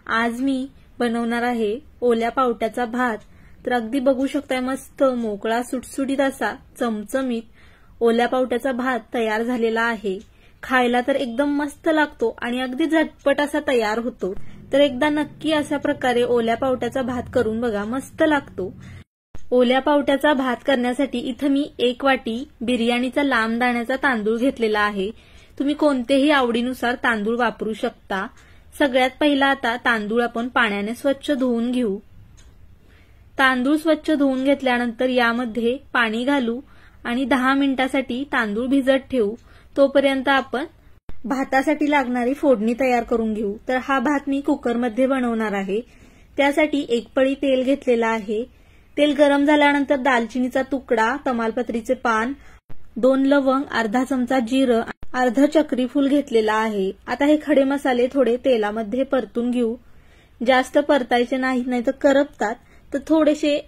आज मी बनवणार आहे ओल्या पावट्याचा भात। तर अगदी बघू शकताय मस्त मोकळा सुटसुटीत असा चमचमीत ओल्या पावट्याचा भात तयार झालेला आहे। खायला तर एकदम मस्त लागतो आणि अगदी झटपट असा तयार होतो। तर एकदा नक्की अशा प्रकारे ओल्या पावट्याचा भात करून बघा, मस्त लागतो। ओल्या पावट्याचा भात करण्यासाठी इथं मी 1 वाटी बिर्याणीचा लांब दाण्याचा तांदूळ घेतलेला आहे। तुम्ही कोणतेही आवडीनुसार तांदूळ वापरू शकता। सगळ्यात पहिला आता तांदूळ आपण पाण्याने स्वच्छ धुवून घेऊ। तांदूळ स्वच्छ धुवून घेतल्यानंतर यामध्ये पाणी घालू आणि 10 मिनिटांसाठी तांदूळ भिजत ठेवू। तोपर्यंत आपण भातासाठी लागणारी फोडणी तयार करून घेऊ। तर हा भात मी कुकरमध्ये बनवणार आहे। त्यासाठी 1 पळी तेल घेतलेला आहे। तेल गरम झाल्यानंतर दालचिनीचा तुकडा, तमालपत्रीचे पान, 2 लवंग, अर्धा चमचा जिरं, अर्ध चक्री फूल घेतलेला आहे। आता हे खडे मसाले थोडे तेलामध्ये परतून घेऊ। जास्त परतायचे नाहीत, नाहीतर करपतात। तर थोडेसे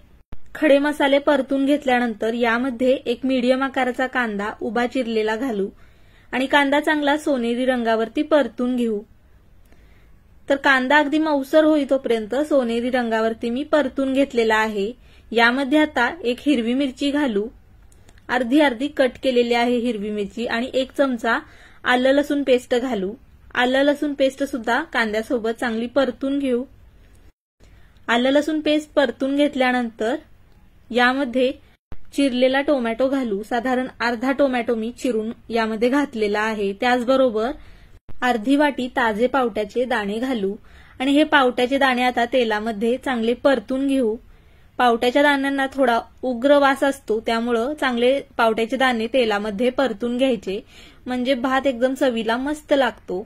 खडे मसाले परतून घेतल्यानंतर यामध्ये 1 मीडियम आकाराचा कांदा उभा चिरलेला घालू आणि कांदा चांगला सोनेरी रंगावरती परतून घेऊ। तर कांदा अगदी मऊसर होई तोपर्यंत सोनेरी रंगावरती मी परतून घेतलेला आहे। यामध्ये आता 1 हिरवी मिरची घालू, अर्धी कट केलेली आहे हिरवी मिरची, आणि 1 चमचा आलं लसूण पेस्ट घालू। आलं लसूण पेस्ट सुद्धा कांद्यासोबत चांगली परतून घेऊ। आलं लसूण पेस्ट परतून घेतल्यानंतर यामध्ये चिरलेला टोमॅटो घालू। साधारण अर्धा टोमॅटो मी चिरून यामध्ये घातलेला आहे। त्याचबरोबर अर्धी वाटी ताजे पावट्याचे दाणे घालू आणि हे पावट्याचे दाणे आता तेलामध्ये चांगले परतून घेऊ। पावट्याच्या दाण्यांना थोडा उग्र वास असतो, त्यामुळे चांगले पावट्याचे दाणे तेलामध्ये परतून घ्यायचे, म्हणजे भात एकदम चवीला मस्त लागतो।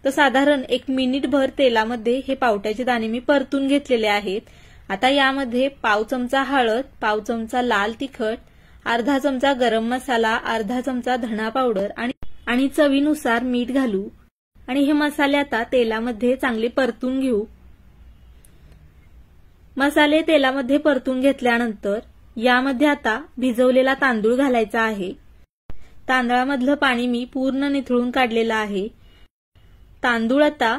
तर साधारण 1 मिनिटभर तेलामध्ये हे पावट्याचे दाणे मी परतून घेतलेले आहेत। आता यामध्ये पाव चमचा हळद, पाव चमचा लाल तिखट, अर्धा चमचा गरम मसाला, अर्धा चमचा धना पावडर आणि चवीनुसार मीठ घालू आणि हे मसाले आता तेलामध्ये चांगले परतून घेऊ। मसाले तेलामध्ये परतून घेतल्यानंतर यामध्ये आता भिजवलेला तांदूळ घालायचा आहे। तांदळामधलं पाणी मी पूर्ण निथळून काढलेलं आहे। तांदूळ आता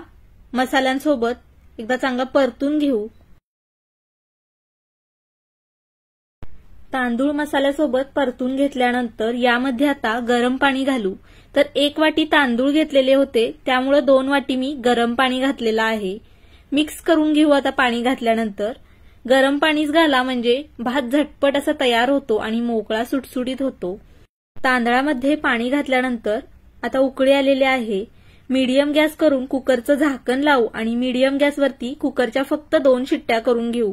मसाल्यांसोबत एकदा चांगला परतून घेऊ। तांदूळ मसाल्यासोबत परतून घेतल्यानंतर यामध्ये आता गरम पाणी घालू। तर 1 वाटी तांदूळ घेतलेले होते, त्यामुळे 2 वाटी मी गरम पाणी घातलेलं आहे। मिक्स करून घेऊ आता पाणी घातल्यानंतर। गरम पाणीच घाला, म्हणजे भात झटपट असा तयार होतो आणि मोकळा सुटसुटीत होतो। तांदळामध्ये पाणी घातल्यानंतर आता उकळी आलेली आहे। मीडियम गॅस करून कुकरचं झाकण लावू आणि मीडियम गॅसवरती कुकरच्या फक्त 2 शिट्ट्या करून घेऊ।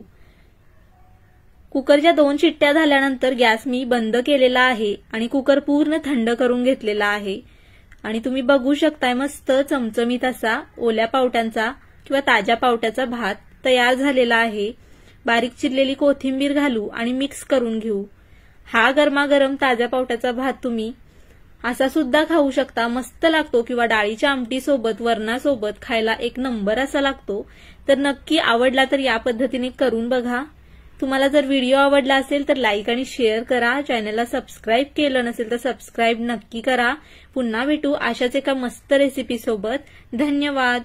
कुकरच्या 2 शिट्ट्या झाल्यानंतर गॅस मी बंद केलेला आहे आणि कुकर पूर्ण थंड करून घेतलेला आहे। आणि तुम्ही बघू शकताय मस्त चमचमीत असा ओल्या पावट्यांचा किंवा ताज्या पावट्याचा भात तयार झालेला आहे। बारीक चिरलेली कोथिंबीर घालू आणि मिक्स करून घेऊ। हा गरमागरम ताज्या पावट्याचा भात तुम्ही असा सुद्धा खाऊ शकता, मस्त लागतो, किंवा डाळीच्या आमटी सोबत, वरणासोबत खायला 1 नंबर असा लागतो। तर नक्की आवडला तर या पद्धतीने करून बघा। तुम्हाला जर व्हिडिओ आवडला असेल तर लाईक आणि शेअर करा। चॅनलला सबस्क्राईब केलं नसेल तर सबस्क्राईब नक्की करा। पुन्हा भेटू अशाच एका मस्त रेसिपी सोबत। धन्यवाद।